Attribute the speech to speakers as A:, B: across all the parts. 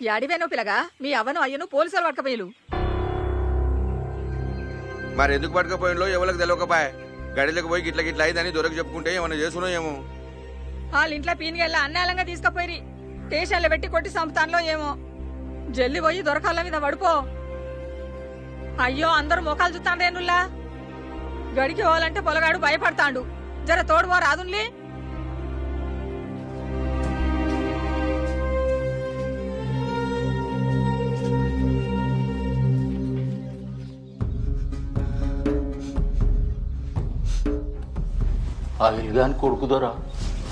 A: యాడివేనో పిల్లగా మీ అవ్వను అయ్యను పోలీసులు పట్టకపోయిలు.
B: మరి ఎందుకు పట్టుకపోయినలో ఎవరికి తెలియకపాయ. గడిలకు పోయి గిట్ల గిట్ల అయిందని దొరికి చెప్పుకుంటే ఏమన్నా చేసుకున్నాం ఏమో.
A: వాళ్ళ ఇంట్లో పీనిగల్లా అన్నాలంగా తీసుకుపోయి స్టేషన్లో పెట్టి కొట్టి సంపుతాన్లో ఏమో. జల్లి పోయి దొరకాల మీద పడిపో. అయ్యో అందరూ మోకాలు చూస్తాండేనుల్లా. గడికి పోవాలంటే పొలగాడు భయపడతాండు. జర తోడు పో రాదున్లీ.
C: ఆ ఇల్గాని కొడుకుదోరా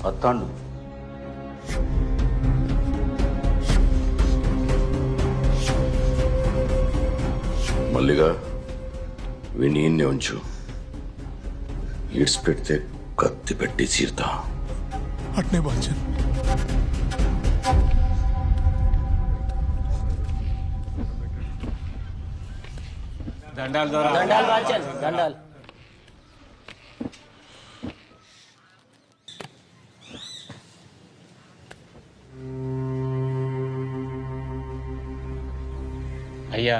C: వస్తాండు.
D: మల్లిగా వినీన్నే ఉంచు. ఈడ్స్ పెడితే కత్తి పెట్టి చీరుతా.
E: అట్నే బాంచన్.
F: దండాలు దొర.
G: దండాలు బాంచన్ దండాలు.
F: అయ్యా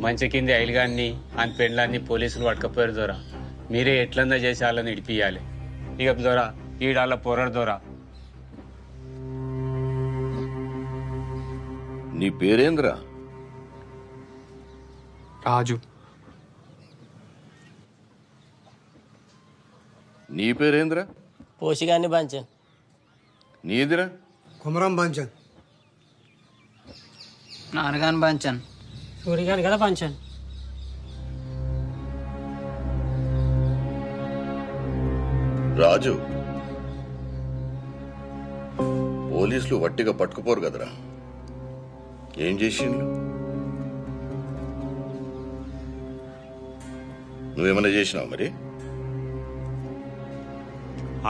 F: మంచి కింది ఐలుగాన్ని అని పెండ్లాన్ని పోలీసులు పట్టుకపోయారు దొరా. మీరే ఎట్లన్నా చేసి వాళ్ళని ఇడిపియాలి. ఇక దొరా ఈడాళ్ళ పోరాడు దొరా.
D: నీ పేరేంద్రా?
E: రాజు.
D: నీ పేరేంద్రా?
G: పోషిగాన్ని బాంచన్.
D: నీదిరా?
H: కుమరం బాంచన్.
I: నాన్నగాని బాంచన్.
G: సూరిగాని కదా బాంచన్.
D: రాజు, పోలీసులు వట్టిగా పట్టుకుపోరు కదరా. ఏం చేసిండ్రు? నువ్వేమన్నా చేసినావు మరి?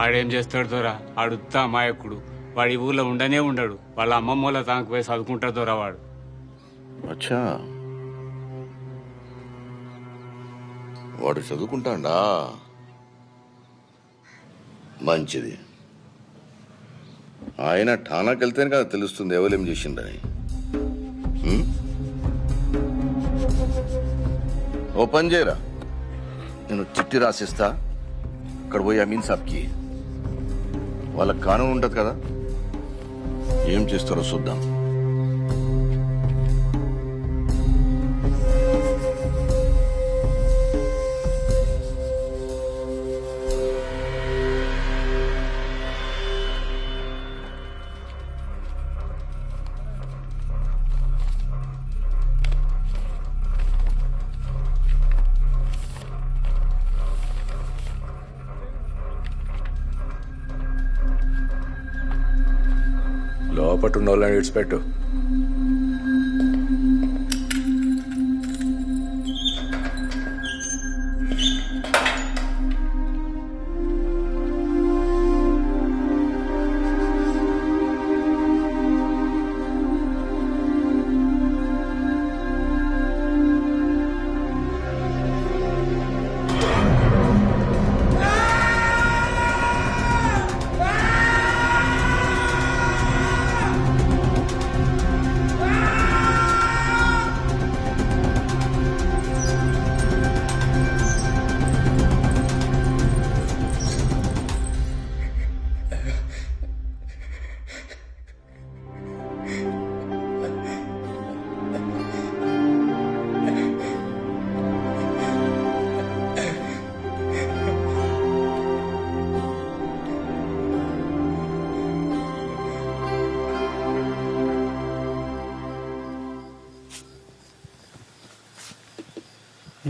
F: ఆడేం చేస్తాడు దొరా. ఆడుత్తా అమాయకుడు. వాడి ఊళ్ళో ఉండనే ఉండడు. వాళ్ళ అమ్మమ్మ వాళ్ళ తానికి పోయి చదువుకుంటాడు దొరా వాడు.
D: అచ్చా, వాడు చదువుకుంటాడా? మంచిది. ఆయన ఠానాకి వెళ్తేనే కదా తెలుస్తుంది ఎవరేం చేసిండని. ఓ పని చేయరా, నేను చిట్టి రాసిస్తా. అక్కడ పోయి అమీన్ సాబ్కి వాళ్ళకి కానూన్ ఉంటుంది కదా, ఏం చేస్తారో చూద్దాం.
E: లోపట్టున్న వాళ్ళని విడిచిపెట్టు.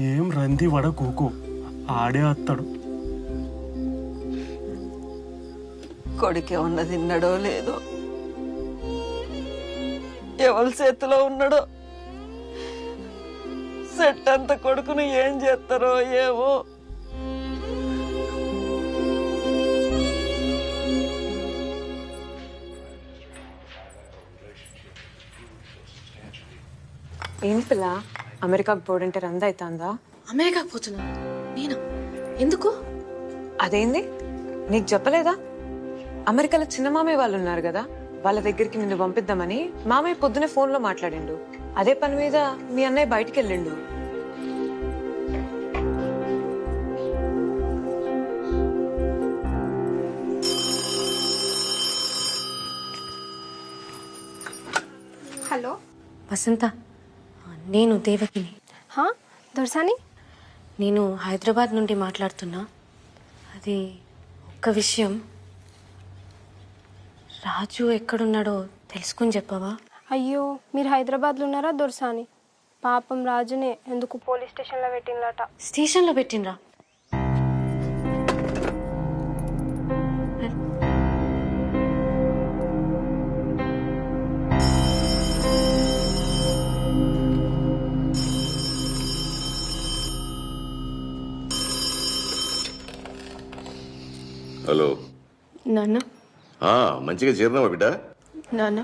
J: ఏం రంది వడ కూకు ఆడే వస్తాడు.
A: కొడుకే ఉన్న తిన్నాడో లేదో, ఎవరి చేతిలో ఉన్నాడో, సెట్ అంత కొడుకును ఏం చేస్తారో ఏమో.
K: ఏం పిల్ల అమెరికాకు పోడంటే రంద అవుతుందా?
L: అమెరికాకు పోతున్నా నేనా? ఎందుకు?
K: అదేంది నీకు చెప్పలేదా? అమెరికాలో చిన్న మామయ్య వాళ్ళు ఉన్నారు కదా, వాళ్ళ దగ్గరికి నిన్ను పంపిద్దామని మామయ్య పొద్దునే ఫోన్ లో మాట్లాడిండు. అదే పని మీద మీ అన్నయ్య బయటికి వెళ్ళిండు.
L: హలో
H: వసంత, నేను దేవకిని.
L: దొరసాని,
H: నేను హైదరాబాద్ నుండి మాట్లాడుతున్నా. అది ఒక్క విషయం, రాజు ఎక్కడున్నాడో తెలుసుకుని చెప్పవా?
L: అయ్యో మీరు హైదరాబాద్లో ఉన్నారా దొరసాని? పాపం రాజునే ఎందుకు పోలీస్ స్టేషన్లో పెట్టినట.
H: స్టేషన్లో పెట్టినరా?
D: హలో
H: నాన్న,
D: మంచిగా చేరినావా బిడ్డ?
H: నాన్న,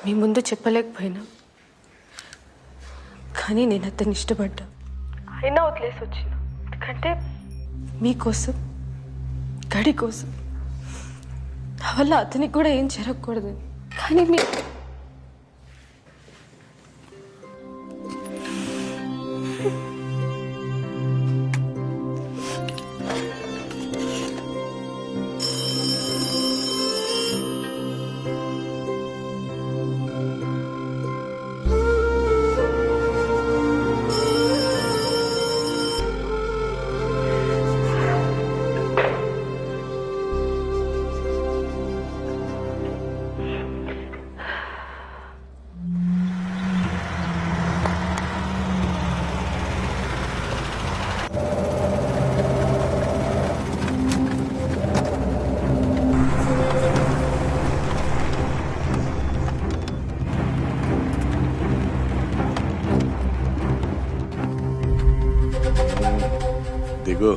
H: మీ ముందు చెప్పలేకపోయినా, కానీ నేను అతన్ని ఇష్టపడ్డా. అయినా వదిలేసి వచ్చిన. ఎందుకంటే మీకోసం, గడి కోసం. నా వల్ల అతనికి కూడా ఏం జరగకూడదు. కానీ మీ
D: దిగు.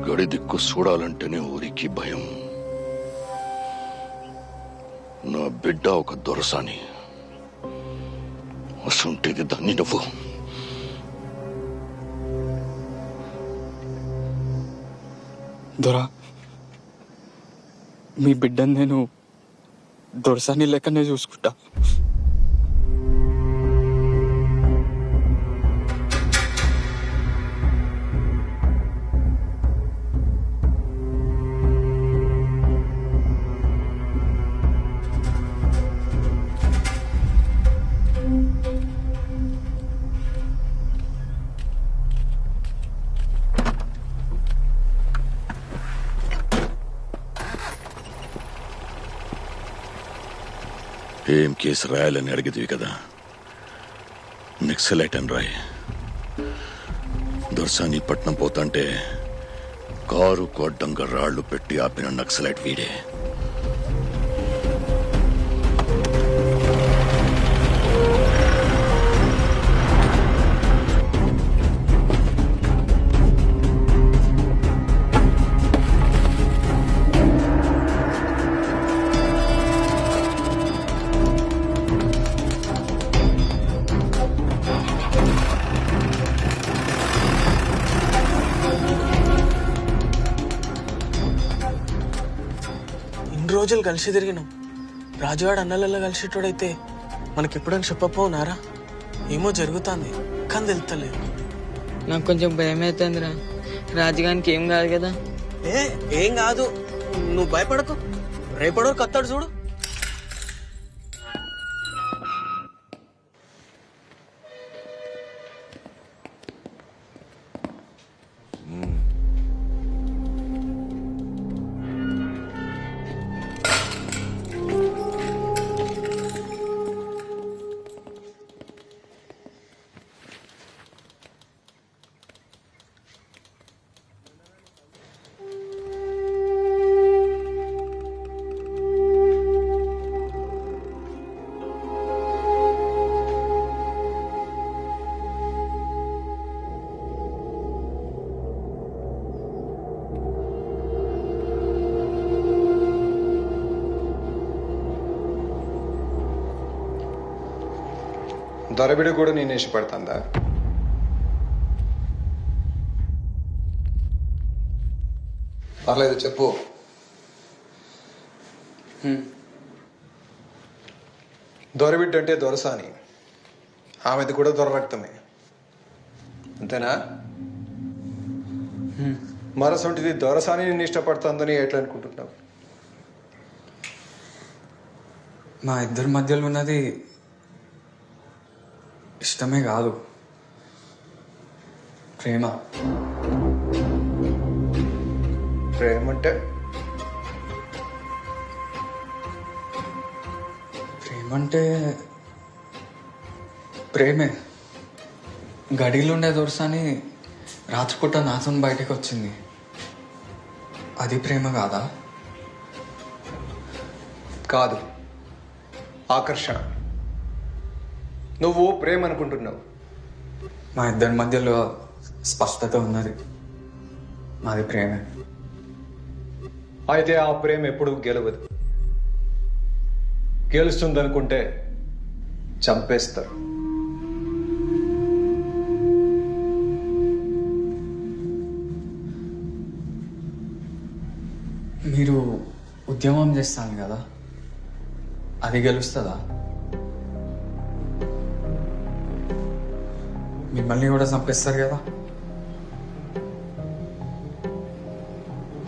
D: గడి దిక్కు చూడాలంటేనే ఊరికి భయం. నా బిడ్డ ఒక దొరసాని, అసంటేది దాన్ని నువ్వు.
E: దొరా, మీ బిడ్డను నేను దొరసాని లెక్కనే చూసుకుంటా.
D: ఏం కేసు రాయాలని అడిగిదివి కదా, నక్సలైట్ అని రాయి. దొరసాని పట్నం పోతాంటే కారు కొడ్డంగా రాళ్లు పెట్టి ఆపిన నక్సలైట్ వీడే.
G: రోజులు కలిసి తిరిగినాం. రాజువాడు అన్నలలో కలిసేటోడైతే మనకెప్పుడని చెప్పపోనారా? ఏమో జరుగుతుంది, కానీ తెలుస్తలేదు.
I: నాకు కొంచెం భయం అవుతుందిరా. రాజుగానికి ఏం కాదు కదా?
G: ఏం కాదు, నువ్వు భయపడకు. రేపడో కత్తాడు చూడు.
M: దొరబిడ కూడా నేను ఇష్టపడుతుందా? పర్లేదు చెప్పు. దొరబిడ్డ అంటే దొరసాని, ఆమెది కూడా దొర రక్తమే, అంతేనా? మరసొంటిది దొరసాని నిన్ను ఇష్టపడుతుందని ఎట్లా అనుకుంటున్నావు?
E: మా ఇద్దరి మధ్యలో ఉన్నది ఇష్టమే కాదు, ప్రేమ.
M: ప్రేమ అంటే
E: ప్రేమే. గడిలో ఉండే దొరసాని రాత్రిపూట నాతో బయటకు వచ్చింది, అది ప్రేమ కాదా?
M: కాదు, ఆకర్షణ. నువ్వు ప్రేమ అనుకుంటున్నావు.
E: మా ఇద్దరి మధ్యలో స్పష్టత ఉన్నది, మాది ప్రేమే.
M: అయితే ఆ ప్రేమ ఎప్పుడు గెలవదు. గెలుస్తుందనుకుంటే చంపేస్తారు.
E: మీరు ఉద్యమం చేస్తాను కదా, అది గెలుస్తుందా? మిమ్మల్ని కూడా చంపేస్తారు కదా.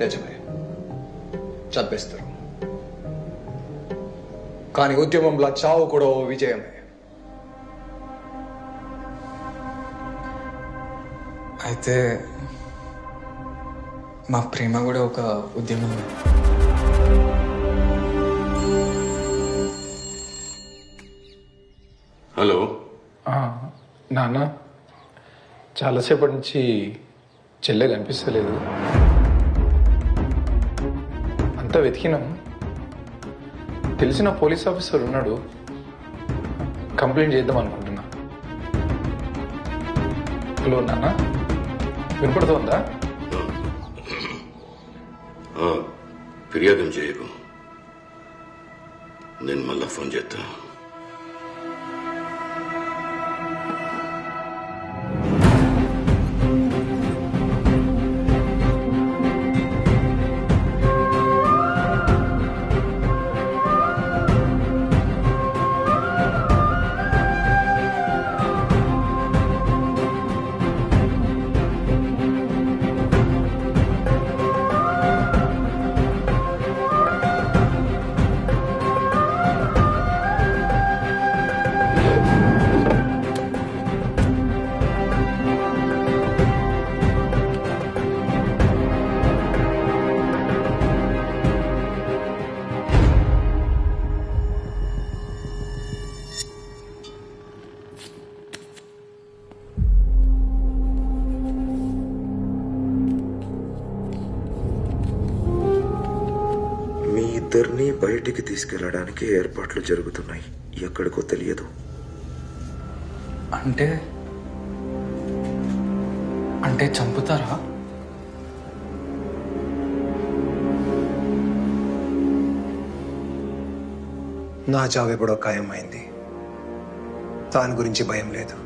M: నిజమే, చంపేస్తారు. కానీ ఉద్యమంలో చావు కూడా ఓ విజయమే.
E: అయితే మా ప్రేమ కూడా ఒక ఉద్యమమే.
D: హలో
M: నాన్న, చాలాసేపటి నుంచి చెల్లె కనిపిస్తలేదు. అంతా వెతికినాం. తెలిసిన పోలీస్ ఆఫీసర్ ఉన్నాడు, కంప్లైంట్ చేద్దాం అనుకుంటున్నా. హలో నాన్న, వినపడుతోందా?
D: ఫిర్యాదు చేయకు, నేను మళ్ళా ఫోన్ చేస్తా.
N: ఇద్దరిని బయటికి తీసుకెళ్లడానికి ఏర్పాట్లు జరుగుతున్నాయి. ఎక్కడికో తెలియదు.
E: అంటే చంపుతారా?
M: నా చావు ఎప్పుడో ఖాయమైంది. దాని గురించి భయం లేదు.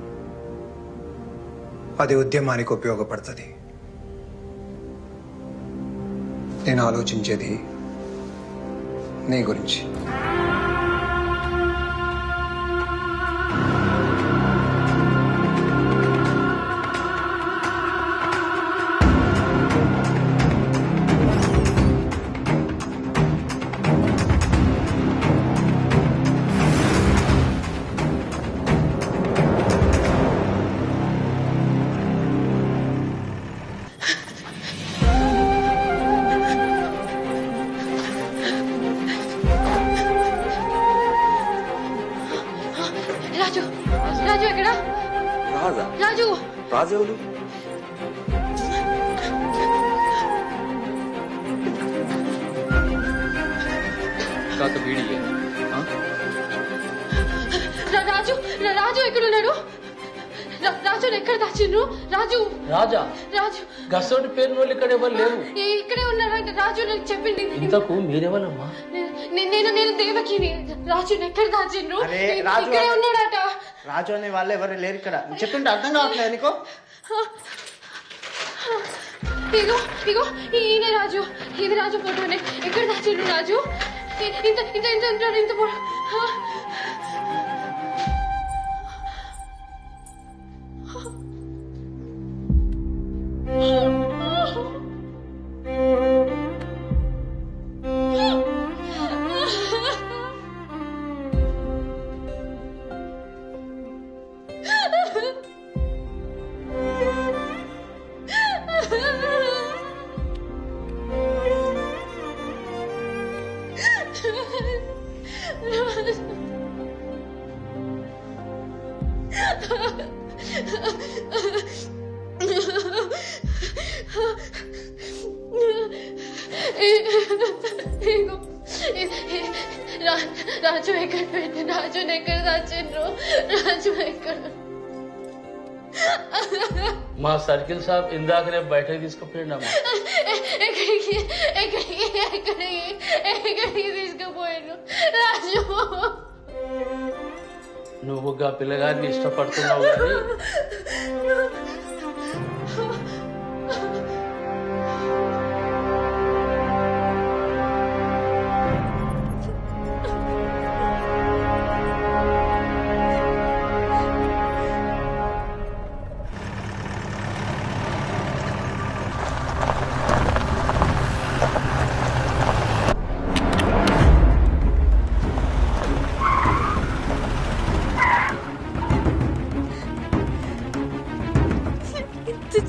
M: అది ఉద్యమానికి ఉపయోగపడుతుంది. నేను ఆలోచించేది నీ గురించి.
H: రాజు, రాజు ఎక్కడా? రాజు,
N: రాజేవులు
H: రాజు, రాజు ఎక్కడున్నాడు? రాజు ఎక్కడ దాచిండ్రు? రాజు,
O: రాజా,
H: రాజు
O: గసోటి పేరు వాళ్ళు ఇక్కడ ఎవరు లేరు.
H: ఇక్కడే ఉన్నాడు రాజు, నాకు చెప్పింది.
O: ఇంతకు మీరెవరమ్మా?
H: నేను దేవకిని. రాజు ఎక్కడ దాచిండ్రు? ఇక్కడే ఉన్నాడట.
P: రాజు అనే వాళ్ళు ఎవరు లేరు ఇక్కడ చెప్తుంటే అర్థం కావట్లేదు నీకు.
H: ఇగో ఇగో ఈయన రాజు, ఇది రాజు ఫోటోనే. ఎక్కడ దాచిండు రాజు? ఇంత ఇంత ఇంత ఇంత ఇంత రాజు ఎక్కడ పెట్టి రాజుని ఎక్కడ దాచిండ్రు? రాజు ఎక్కడ?
O: మా సర్కిల్ సాబ్ ఇందాకనే బయటకు తీసుకుపోయిండమ్మా.
H: ఎక్కడికి ఎక్కడికి ఎక్కడికి ఎక్కడికి తీసుకుపోయాడు రాజు?
O: నువ్వు గా పిల్లగారిని ఇష్టపడుతున్నావు కానీ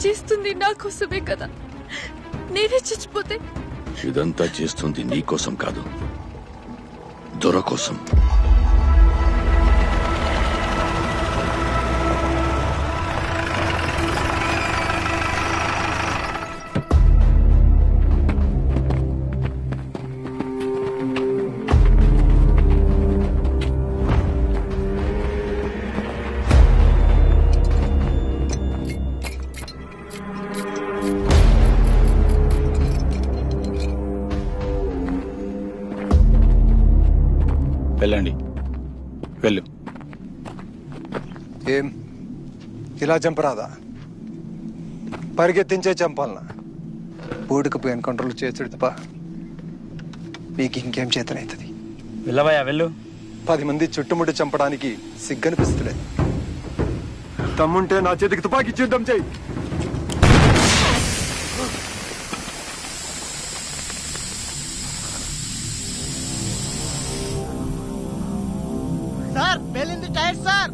H: చేస్తుంది నా కోసమే కదా. నేనే చచ్చిపోతే
D: ఇదంతా చేస్తుంది నీ కోసం కాదు, దొర కోసం.
E: వెళ్ళండి, వెళ్ళు.
M: ఏం ఇలా చంపరాదా? పరిగెత్తించే చంపాలనా? బోర్డుకు పోయిన కంట్రోల్ చేసుడు తప్ప మీకు ఇంకేం చేతనవుతుంది?
E: వెళ్ళవయ్యా, వెళ్ళు.
M: 10 మంది చుట్టుముట్టి చంపడానికి సిగ్గనిపిస్తలేదు. తమ్ముంటే నా చేతికి తుపాకీ యుద్ధం చేయి.
P: సార్ పేలింది టైర్ సార్.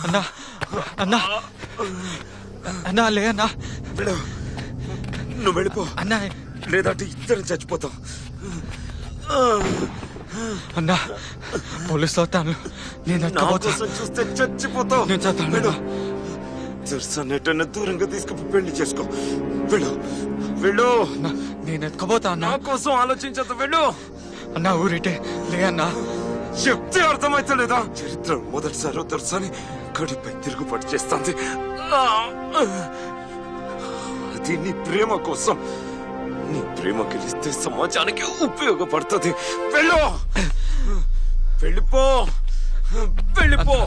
E: అన్నా అన్నా అన్నా లే అన్నా,
N: నువ్వు వెళ్ళిపో
E: అన్నా,
N: లేదంటే ఇద్దరం చచ్చిపోతాం.
E: అన్నా పోలీసు వస్తాను, నేను
N: చూస్తే చచ్చిపోతావు.
E: నేను చస్తాను.
N: దర్శనెట్టన్నా దూరంగా తీసుకుని పెళ్లి చేసుకో. వెళ్ళు వెళ్ళు.
E: నేను ఎత్తుకోపోతా అన్నా.
N: నా కోసం ఆలోచించదు. వెళ్ళు
E: అన్నా. ఊరిటే లే అన్నా.
N: చెప్తే అర్థమైతలేదా? చరిత్ర మొదటిసారి దర్శని గడిపై తిరుగుబాటు చేస్తుంది. అది నీ ప్రేమ కోసం. నీ ప్రేమ గెలిస్తే సమాజానికి ఉపయోగపడుతుంది. వెళ్ళు, వెళ్ళిపో, వెళ్ళిపో.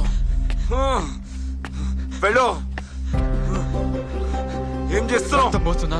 N: వెళ్ళు. ఏం చేస్తున్నావు?
E: పోతున్నా